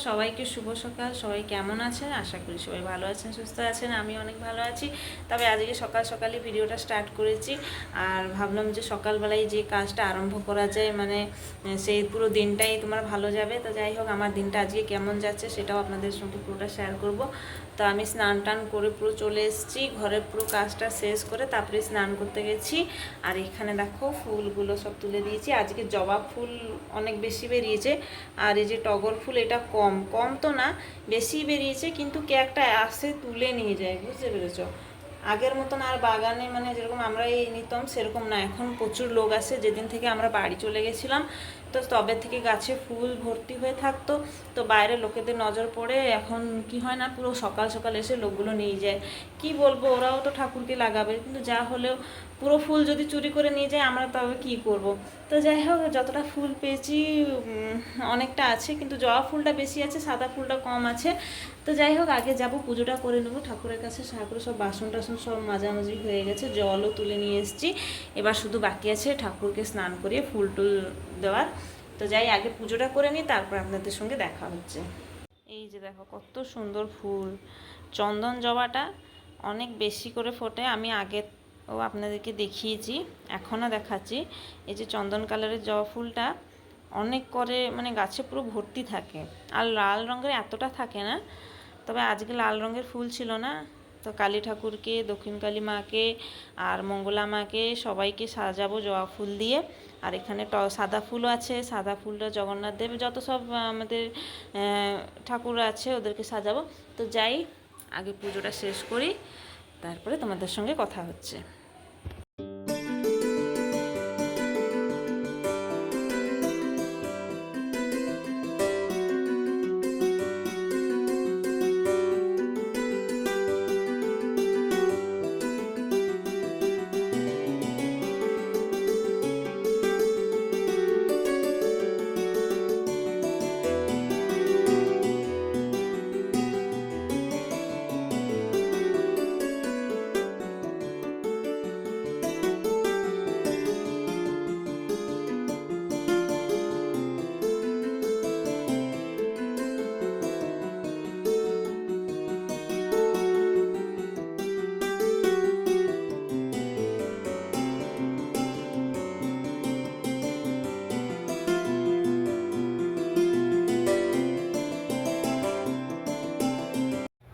সবাইকে শুভ সকাল। সবাই কেমন আছেন? আশা করি সবাই ভালো আছেন, সুস্থ আছেন। আমি অনেক ভালো আছি। তবে আজকে সকাল সকালই ভিডিওটা স্টার্ট করেছি, আর ভাবলাম যে সকালবেলায় যে কাজটা আরম্ভ করা যায়, মানে সেই পুরো দিনটাই তোমার ভালো যাবে। তো যাই হোক, আমার দিনটা আজকে কেমন যাচ্ছে সেটাও আপনাদের সঙ্গে পুরোটা শেয়ার করব। তো আমি স্নান টান করে পুরো চলে এসেছি ঘরের পুরো কাজটা শেষ করে, তারপরে স্নান করতে গেছি। আর এখানে দেখো ফুলগুলো সব তুলে দিয়েছি। আজকে জবা ফুল অনেক বেশি বেরিয়েছে, আর এই যে টগর ফুল এটা কম কম তো না, বেশি বেরিয়েছে, কিন্তু কে একটা আসে তুলে নিয়ে যায়, বুঝতে পেরেছো? আগের মতন আর বাগানে মানে যেরকম আমরা এই নিতাম সেরকম না, এখন প্রচুর লোক আসে। যেদিন থেকে আমরা বাড়ি চলে গেছিলাম, তো তবে থেকে গাছে ফুল ভর্তি হয়ে থাকতো। তো বাইরে লোকেদের নজর পড়ে, এখন কি হয় না, পুরো সকাল সকাল এসে লোকগুলো নিয়ে যায়। কি বলবো, ওরাও তো ঠাকুরকে লাগাবে, কিন্তু যা হলেও পুরো ফুল যদি চুরি করে নিয়ে যায়, আমরা তবে কি করব। তো যাই হোক, যতটা ফুল পেয়েছি অনেকটা আছে, কিন্তু জবা ফুলটা বেশি আছে, সাদা ফুলটা কম আছে। তো যাই হোক, আগে যাব পুজোটা করে নেবো ঠাকুরের কাছে। ঠাকুরের সব বাসন টাসন সব মাঝামাঝি হয়ে গেছে, জলও তুলে নিয়ে এসেছি। এবার শুধু বাকি আছে ঠাকুরকে স্নান করিয়ে ফুল টুল দেওয়ার। তো যাই, আগে পুজোটা করে নিই, তারপর আপনাদের সঙ্গে দেখা হচ্ছে। এই যে দেখো কত সুন্দর ফুল, চন্দন জবাটা অনেক বেশি করে ফোটে। আমি আগে আপনাদেরকে দেখিয়েছি, এখনও দেখাচ্ছি। এই যে চন্দন কালারের জবা ফুলটা অনেক করে মানে গাছে পুরো ভর্তি থাকে, আর লাল রঙের এতটা থাকে না। তবে আজকে লাল রঙের ফুল ছিল না। তো কালী ঠাকুরকে, দক্ষিণ কালী মাকে আর মঙ্গলা মাকে সবাইকে সাজাবো জবা ফুল দিয়ে। আর এখানে সাদা ফুলও আছে, সাদা ফুলটা জগন্নাথ দেব, যত সব আমাদের ঠাকুর আছে ওদেরকে সাজাবো। তো যাই, আগে পুজোটা শেষ করি, তারপরে তোমাদের সঙ্গে কথা হচ্ছে।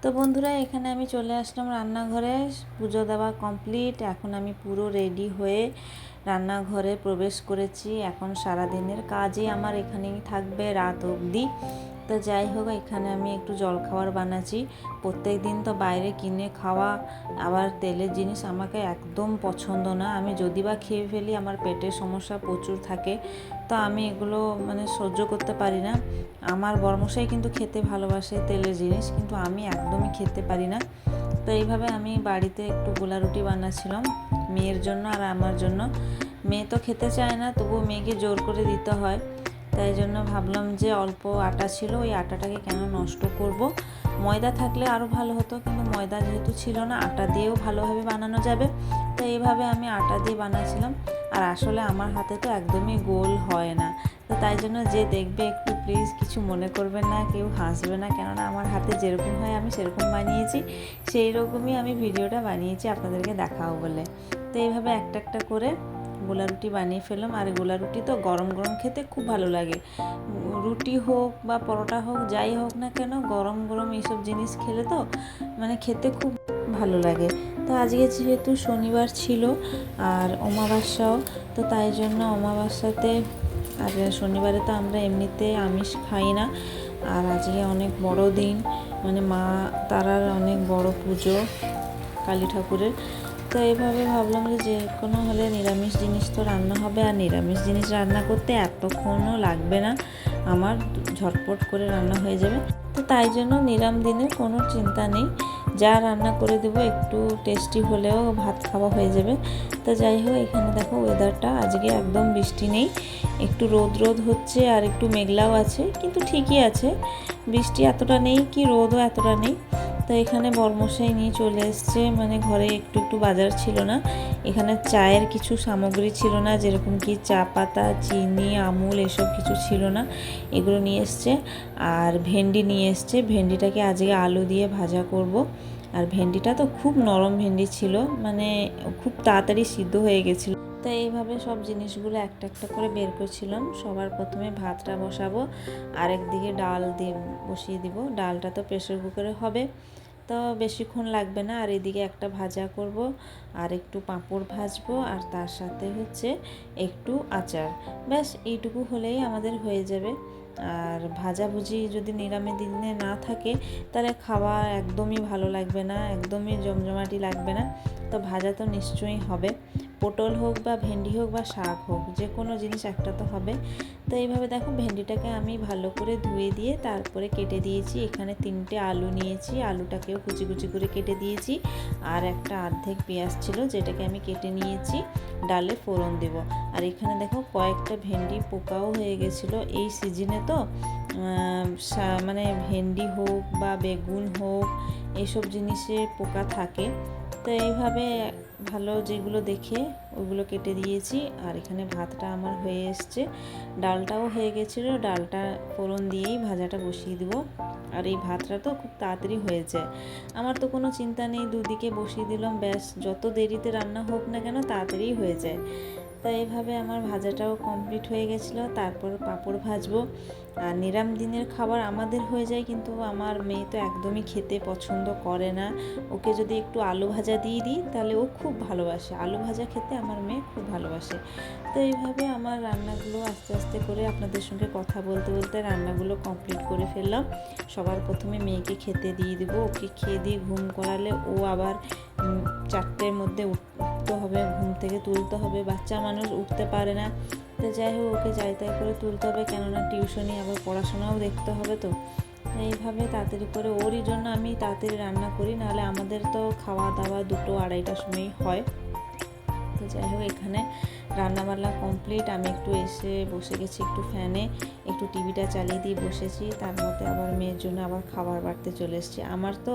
তো বন্ধুরা, এখানে আমি চলে আসলাম রান্নাঘরে। পুজো দেওয়া কমপ্লিট, এখন আমি পুরো রেডি হয়ে রান্নাঘরে প্রবেশ করেছি। এখন সারাদিনের কাজই আমার এখানেই থাকবে রাত অবধি। তো যাই হোক, এখানে আমি একটু জলখাবার বানাচ্ছি। প্রত্যেক দিন তো বাইরে কিনে খাওয়া, আবার তেলের জিনিস আমাকে একদম পছন্দ না। আমি যদি বা খেয়ে ফেলি, আমার পেটের সমস্যা প্রচুর থাকে, তো আমি এগুলো মানে সহ্য করতে পারি না। আমার বড়মশাই কিন্তু খেতে ভালোবাসে তেলের জিনিস, কিন্তু আমি একদমই খেতে পারি না। তো এইভাবে আমি বাড়িতে একটু গোলা রুটি বানাচ্ছিলাম মেয়ের জন্য আর আমার জন্য। মেয়ে তো খেতে চায় না, তবুও মেয়েকে জোর করে দিতে হয়। তাই জন্য ভাবলাম যে অল্প আটা ছিল, ওই আটাটাকে কেন নষ্ট করব। ময়দা থাকলে আরও ভালো হতো, কিন্তু ময়দা যেহেতু ছিল না, আটা দিয়েও ভালোভাবে বানানো যাবে। তো এইভাবে আমি আটা দিয়ে বানাচ্ছিলাম। আর আসলে আমার হাতে তো একদমই গোল হয় না। তো তাই জন্য যে দেখবে একটু প্লিজ কিছু মনে করবেন না, কেউ হাসবে না, কেননা আমার হাতে যেরকম হয় আমি সেরকম বানিয়েছি, সেই রকমই আমি ভিডিওটা বানিয়েছি আপনাদেরকে দেখাও বলে। তো এইভাবে একটা একটা করে গোলা রুটি বানিয়ে ফেললাম। আর গোলা রুটি তো গরম গরম খেতে খুব ভালো লাগে। রুটি হোক বা পরোটা হোক, যাই হোক না কেন, গরম গরম এইসব জিনিস খেলে তো মানে খেতে খুব ভালো লাগে। তো আজকে যেহেতু শনিবার ছিল আর অমাবস্যাও, তো তাই জন্য অমাবস্যাতে আর শনিবারে তো আমরা এমনিতে আমিষ খাই না। আর আজকে অনেক বড় দিন, মানে মা তারার অনেক বড় পুজো, কালী ঠাকুরের। তো এইভাবে ভাবলাম যে কোনো হলে নিরামিষ জিনিস তো রান্না হবে, আর নিরামিষ জিনিস রান্না করতে এতক্ষণও লাগবে না, আমার ঝটপট করে রান্না হয়ে যাবে। তো তাই জন্য নিরাম দিনের কোনো চিন্তা নেই, যা রান্না করে দেবো একটু টেস্টি হলেও ভাত খাওয়া হয়ে যাবে। তো যাই হোক, এখানে দেখো ওয়েদারটা আজকে একদম বৃষ্টি নেই, একটু রোদ রোদ হচ্ছে আর একটু মেঘলাও আছে, কিন্তু ঠিকই আছে, বৃষ্টি এতটা নেই কি রোদও এতটা নেই। তো এখানে বরমশাই নিয়ে চলে এসছে, মানে ঘরে একটু একটু বাজার ছিল না, এখানে চায়ের কিছু সামগ্রী ছিল না, যেরকম কি চা পাতা, চিনি, আমুল এসব কিছু ছিল না, এগুলো নিয়ে এসছে। আর ভেন্ডি নিয়ে এসছে, ভেন্ডিটাকে আজকে আলু দিয়ে ভাজা করব। আর ভেন্ডিটা তো খুব নরম ভেন্ডি ছিল, মানে খুব তাড়াতাড়ি সিদ্ধ হয়ে গেছিলো। তো এইভাবে সব জিনিসগুলো একটা একটা করে বের করছিলাম। সবার প্রথমে ভাতটা বসাবো, আরেকদিকে ডাল দিয়ে বসিয়ে দিব। ডালটা তো প্রেসার কুকারে হবে, তো বেশিক্ষণ লাগবে না। আর এদিকে একটা ভাজা করব, আর একটু পাঁপড় ভাজবো, আর তার সাথে হচ্ছে একটু আচার। ব্যাস এইটুকু হলেই আমাদের হয়ে যাবে। আর ভাজাভুজি যদি নিরামিষ দিনে না থাকে তাহলে খাওয়া একদমই ভালো লাগবে না, একদমই জমজমাটি লাগবে না। তো ভাজা তো নিশ্চয়ই হবে, পটল হোক বা ভেন্ডি হোক বা শাক হোক, যে কোনো জিনিস একটা তো হবে। তো এইভাবে দেখো ভেন্ডিটাকে আমি ভালো করে ধুয়ে দিয়ে তারপরে কেটে দিয়েছি। এখানে 3টে আলু নিয়েছি, আলুটাকেও কুচি কুচি করে কেটে দিয়েছি। আর একটা অর্ধেক পেঁয়াজ ছিল, যেটাকে আমি কেটে নিয়েছি, ডালে ফোড়ন দেব। আর এখানে দেখো কয়েকটা ভেন্ডি পোকাও হয়ে গেছিলো এই সিজনে। তো মানে ভেন্ডি হোক বা বেগুন হোক, এইসব জিনিসে পোকা থাকে। তো এইভাবে ভালো যেগুলো দেখে ওগুলো কেটে দিয়েছি। আর এখানে ভাতটা আমার হয়ে এসছে, ডালটাও হয়ে গেছিলো, ডালটা ফোড়ন দিয়েই ভাজাটা বসিয়ে দিব। আর এই ভাতটা তো খুব তাড়াতাড়ি হয়ে যায়, আমার তো কোনো চিন্তা নেই, দুদিকে বসিয়ে দিলাম, ব্যাস যত দেরিতে রান্না হোক না কেন তাড়াতাড়ি হয়ে যায়। তাই এইভাবে আমার ভাজাটাও কমপ্লিট হয়ে গেছিলো। তারপর পাঁপড় ভাজবো। আর নিরামিষ দিনের খাবার আমাদের হয়ে যায়, কিন্তু আমার মেয়ে তো একদমই খেতে পছন্দ করে না। ওকে যদি একটু আলু ভাজা দিয়ে দিই তাহলে ও খুব ভালোবাসে, আলু ভাজা খেতে আমার মেয়ে খুব ভালোবাসে। তো এইভাবে আমার রান্নাগুলো আস্তে আস্তে করে আপনাদের সঙ্গে কথা বলতে বলতে রান্নাগুলো কমপ্লিট করে ফেললাম। সবার প্রথমে মেয়েকে খেতে দিয়ে দেবো, ওকে খেয়ে দিয়ে ঘুম করালে ও আবার 4টের মধ্যে উঠতে হবে, ঘুম থেকে তুলতে হবে, বাচ্চা মানুষ উঠতে পারে না। তো যাই হোক ওকে যাই তাই করে তুলতে হবে, কেননা টিউশনি আবার পড়াশোনাও দেখতে হবে। তো এইভাবে তাড়াতাড়ি করে ওরই জন্য আমি তাড়াতাড়ি রান্না করি, নাহলে আমাদের তো খাওয়া দাওয়া 2টো 2:30টার সময় হয়। তো যাই হোক এখানে রান্নাবান্না কমপ্লিট, আমি একটু এসে বসে গেছি একটু ফ্যানে, একটু টিভিটা চালিয়ে দিয়ে বসেছি। তার মধ্যে আবার মেয়ের জন্য আবার খাবার বাড়তে চলে এসেছি। আমার তো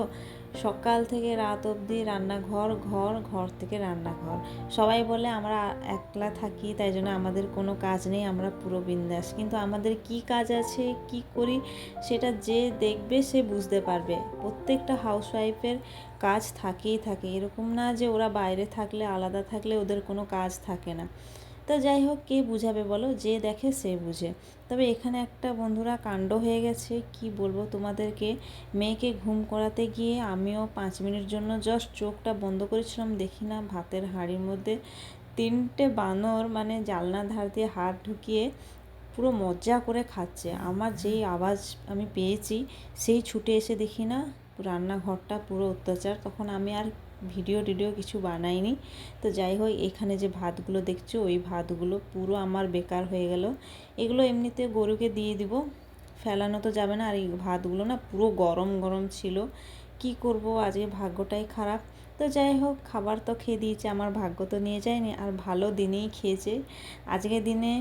সকাল থেকে রাত অবধি রান্নাঘর, ঘর, ঘর থেকে রান্নাঘর। সবাই বলে আমরা একলা থাকি তাই জন্য আমাদের কোনো কাজ নেই, আমরা পুরো বিন্দাস। কিন্তু আমাদের কি কাজ আছে, কি করি, সেটা যে দেখবে সে বুঝতে পারবে। প্রত্যেকটা হাউসওয়াইফের কাজ থাকেই থাকে, এরকম না যে ওরা বাইরে থাকলে আলাদা থাকলে ওদের কোনো কাজ থাকে না। তো যাই হোক কে বুঝাবে বলো, যে দেখে সে বুঝে। তবে এখানে একটা বন্ধুরা কাণ্ড হয়ে গেছে, কি বলবো তোমাদেরকে। মেয়েকে ঘুম করাতে গিয়ে আমিও 5 মিনিট জন্য জাস্ট চোখটা বন্ধ করেছিলাম, দেখি না ভাতের হাঁড়ির মধ্যে 3টে বানর মানে জানলার ধার দিয়ে হাত ঢুকিয়ে পুরো মজা করে খাচ্ছে। আমার যেই আওয়াজ আমি পেয়েছি সেই ছুটে এসে দেখি না রান্নাঘরটা পুরো অত্যাচার। তখন আমি আর ভিডিও কিছু বানাইনি। তো যাই হোক এখানে যে ভাতগুলো দেখছো ওই ভাতগুলো পুরো আমার বেকার হয়ে গেল। এগুলো এমনিতে গরুকে দিয়ে দিব, ফেলানো তো যাবে না। আর এই ভাতগুলো না পুরো গরম গরম ছিল, কি করব, আজকে ভাগ্যটাই খারাপ। তো যাই হোক খাবার তো খেয়ে দিয়েছে, আমার ভাগ্য তো নিয়ে যায়নি, আর ভালো দিনেই খেয়েছে। আজকের দিনে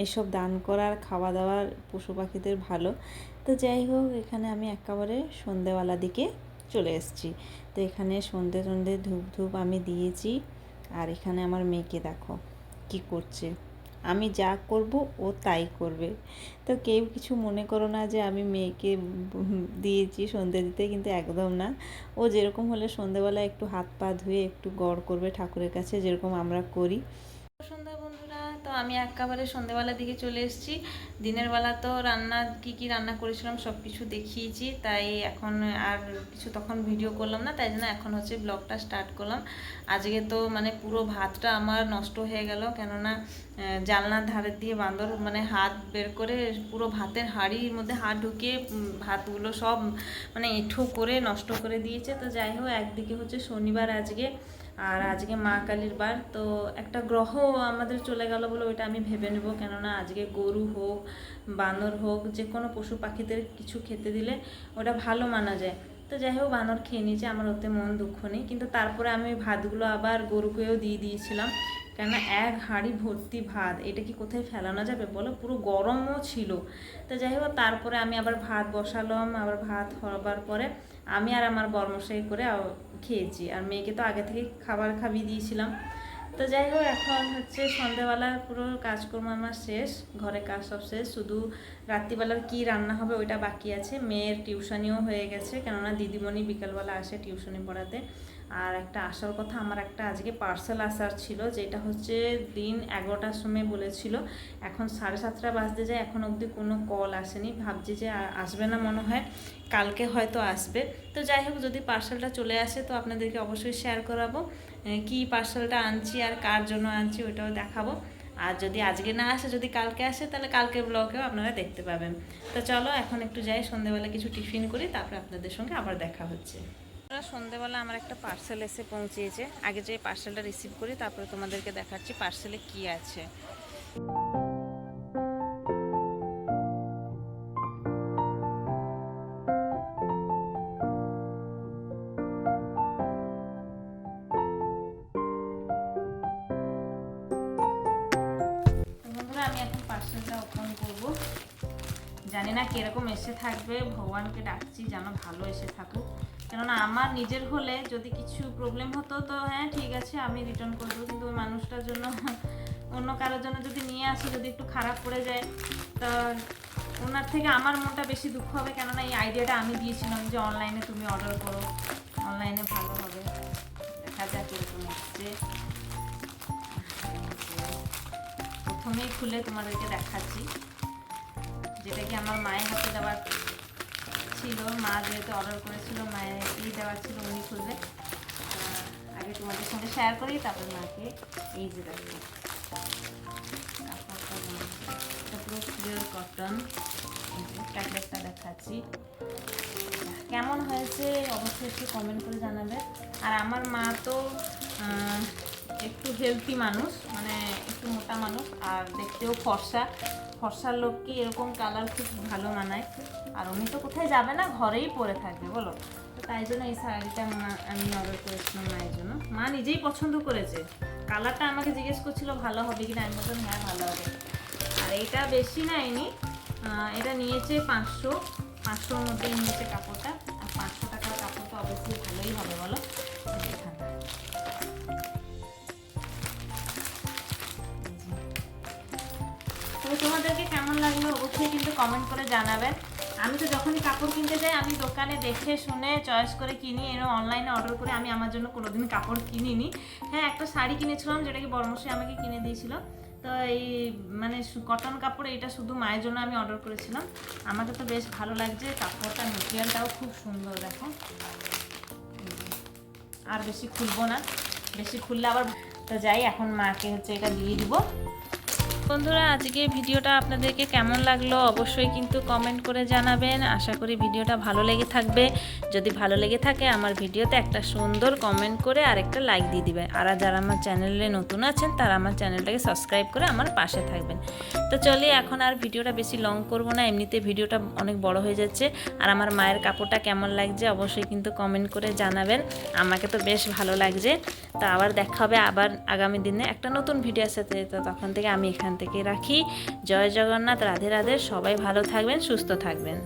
এইসব দান করার খাওয়া দাওয়ার পশু পাখিদের ভালো। তো যাই হোক এখানে আমি একেবারে সন্ধেবেলা দিকে চলে এসেছি। তো এখানে সন্ধে ধূপ ধূপ আমি দিয়েছি। আর এখানে আমার মেয়েকে দেখো কি করছে, আমি যা করব ও তাই করবে। তো কেউ কিছু মনে করো না যে আমি মেয়েকে দিয়েছি সন্ধে দিতে, কিন্তু একদম না। ও যেরকম হলে সন্ধেবেলা একটু হাত পা ধুয়ে একটু গড় করবে ঠাকুরের কাছে, যেরকম আমরা করি। সন্ধ্যা বন্ধুরা, তো আমি একেবারে সন্ধ্যেবেলার দিকে চলে এসেছি। দিনের বেলা তো রান্না কি রান্না করেছিলাম সব কিছু দেখিয়েছি, তাই এখন আর কিছু তখন ভিডিও করলাম না, তাই জন্য এখন হচ্ছে ব্লগটা স্টার্ট করলাম। আজকে তো মানে পুরো ভাতটা আমার নষ্ট হয়ে গেল, কেননা জানলার ধারের দিয়ে বান্দর মানে হাত বের করে পুরো ভাতের হাঁড়ির মধ্যে হাত ঢুকিয়ে ভাতগুলো সব মানে এঁঠো করে নষ্ট করে দিয়েছে। তো যাই হোক একদিকে হচ্ছে শনিবার আজকে, আর আজকে মা কালীর বার, তো একটা গ্রহ আমাদের চলে গেল বলে ওইটা আমি ভেবে নেব, কেননা আজকে গরু হোক বানর হোক যে কোনো পশু পাখিদের কিছু খেতে দিলে ওটা ভালো মানা যায়। তো যাই হোক বানর খেয়ে নিয়েছে, আমার ওতে মন দুঃখ নেই, কিন্তু তারপরে আমি ভাতগুলো আবার গরুকেও দিয়ে দিয়েছিলাম। কেননা এক হাঁড়ি ভর্তি ভাত, এটা কি কোথায় ফেলানো যাবে বলো, পুরো গরমও ছিল। তো যাই হোক, তারপরে আমি আবার ভাত বসালাম, আবার ভাত হবার পরে আমি আর আমার বরমশাই করে খেয়েছি, আর মেয়েকে তো আগে থেকে খাবার খাইয়ে দিয়েছিলাম। তো যাই হোক, এখন হচ্ছে সন্ধ্যাবেলা পুরো কাজকর্ম আমার শেষ, ঘরে কাজ সব শেষ, শুধু রাত্রিবেলার কি রান্না হবে ওইটা বাকি আছে। মেয়ের টিউশনিও হয়ে গেছে, কেননা দিদিমণি বিকালবেলা আসে টিউশনি পড়াতে। আর একটা আসার কথা, আমার একটা আজকে পার্সেল আসার ছিল, যেটা হচ্ছে দিন 11টার সময় বলেছিল, এখন 7:30 বাজতে যায়, এখন অবধি কোনো কল আসেনি। ভাবছি যে আসবে না মনে হয়, কালকে হয়তো আসবে। তো যাই হোক, যদি পার্সেলটা চলে আসে তো আপনাদেরকে অবশ্যই শেয়ার করাবো কি পার্সেলটা আনছি আর কার জন্য আনছি, ওইটাও দেখাবো। আর যদি আজকে না আসে, যদি কালকে আসে, তাহলে কালকের ব্লগেও আপনারা দেখতে পাবেন। তো চলো এখন একটু যাই, সন্ধ্যেবেলা কিছু টিফিন করি, তারপরে আপনাদের সঙ্গে আবার দেখা হচ্ছে। সন্ধ্যেবেলা আমার একটা পার্সেল এসে পৌঁছিয়েছে, আগে যে পার্সেলটা রিসিভ করি তারপরে তোমাদেরকে দেখাচ্ছি পার্সেলে কি আছে। বন্ধুরা, আমি এখন পার্সেলটা ওপেন করব। জানি না কীরকম এসে থাকবে, ভগবানকে ডাকছি যেন ভালো এসে থাকুক। কেননা আমার নিজের হলে যদি কিছু প্রবলেম হতো তো হ্যাঁ ঠিক আছে, আমি রিটার্ন করবো, কিন্তু ওই মানুষটার জন্য, অন্য কারোর জন্য যদি নিয়ে আসি, যদি একটু খারাপ পড়ে যায়, তা ওনার থেকে আমার মনটা বেশি দুঃখ হবে। কেননা এই আইডিয়াটা আমি দিয়েছিলাম যে অনলাইনে তুমি অর্ডার করো, অনলাইনে ভালো হবে। দেখা যাক এরকম হচ্ছে। প্রথমেই খুলে তোমাদেরকে দেখাচ্ছি, যেটা কি আমার মায়ের হাতে দেওয়ার ছিল। মা যেহেতু অর্ডার করেছিল, মায়েরই দেওয়ার ছিল, উনি খুলবে। আগে তোমাদের সঙ্গে শেয়ার করি, তারপরে মাকে। এই যে দেখো, এটা পুরো পিওর কটন, প্যাকেটটা দেখাচ্ছি। কেমন হয়েছে অবশ্যই একটু কমেন্ট করে জানাবে। আর আমার মা তো একটু হেলথি মানুষ, মানে একটু মোটা মানুষ, আর দেখতেও ফর্সা। ফর্সার লোককে এরকম কালার খুব ভালো মানায়। আর উনি তো কোথায় যাবে না, ঘরেই পরে থাকবে বলো। তো তাই জন্য এই শাড়িটা আমি অর্ডার করেছিলাম মায়ের জন্য। মা নিজেই পছন্দ করেছে, কালারটা আমাকে জিজ্ঞেস করছিল ভালো হবে কিনা, আমি বললাম হ্যাঁ ভালো হবে। আর এটা বেশি নেয়নি, এটা নিয়েছে 500-500-র মধ্যেই নিয়েছে কাপড়টা। আর 500 টাকার কাপড়টা অবশ্যই ভালোই হবে বলো। তো তোমাদেরকে কেমন লাগলো অবশ্যই কিন্তু কমেন্ট করে জানাবেন। আমি তো যখনই কাপড় কিনতে যাই, আমি দোকানে দেখে শুনে চয়েস করে কিনি, এরকম অনলাইনে অর্ডার করে আমি আমার জন্য কোনোদিন কাপড় কিনিনি। হ্যাঁ, একটা শাড়ি কিনেছিলাম, যেটা কি বড়মশাই আমাকে কিনে দিয়েছিল। তো এই মানে কটন কাপড়, এটা শুধু মায়ের জন্য আমি অর্ডার করেছিলাম। আমাকে তো বেশ ভালো লাগছে, কাপড়টা মেটেরিয়ালটাও খুব সুন্দর দেখো। আর বেশি খুলবো না, বেশি খুললে আবার। তো যাই, এখন মাকে হচ্ছে এটা দিয়ে দিব। বন্ধুরা, আজকে ভিডিওটা আপনাদেরকে কেমন লাগলো অবশ্যই কিন্তু কমেন্ট করে জানাবেন। আশা করি ভিডিওটা ভালো লেগে থাকবে। যদি ভালো লেগে থাকে আমার ভিডিওতে একটা সুন্দর কমেন্ট করে আর একটা লাইক দিয়ে দিবেন। আর যারা আমার চ্যানেলে নতুন আছেন তারা আমার চ্যানেলটাকে সাবস্ক্রাইব করে আমার পাশে থাকবেন। তো চলি, এখন আর ভিডিওটা বেশি লং করব না, এমনিতে ভিডিওটা অনেক বড় হয়ে যাচ্ছে। আর আমার মায়ের কাপড়টা কেমন লাগছে অবশ্যই কিন্তু কমেন্ট করে জানাবেন। আমাকে তো বেশ ভালো লাগছে। তো আবার দেখা হবে আবার আগামী দিনে একটা নতুন ভিডিওর সাথে। তো তখন থেকে আমি এখান থেকে রাখি। জয় জগন্নাথ, রাধে রাধে, সবাই ভালো থাকবেন, সুস্থ থাকবেন।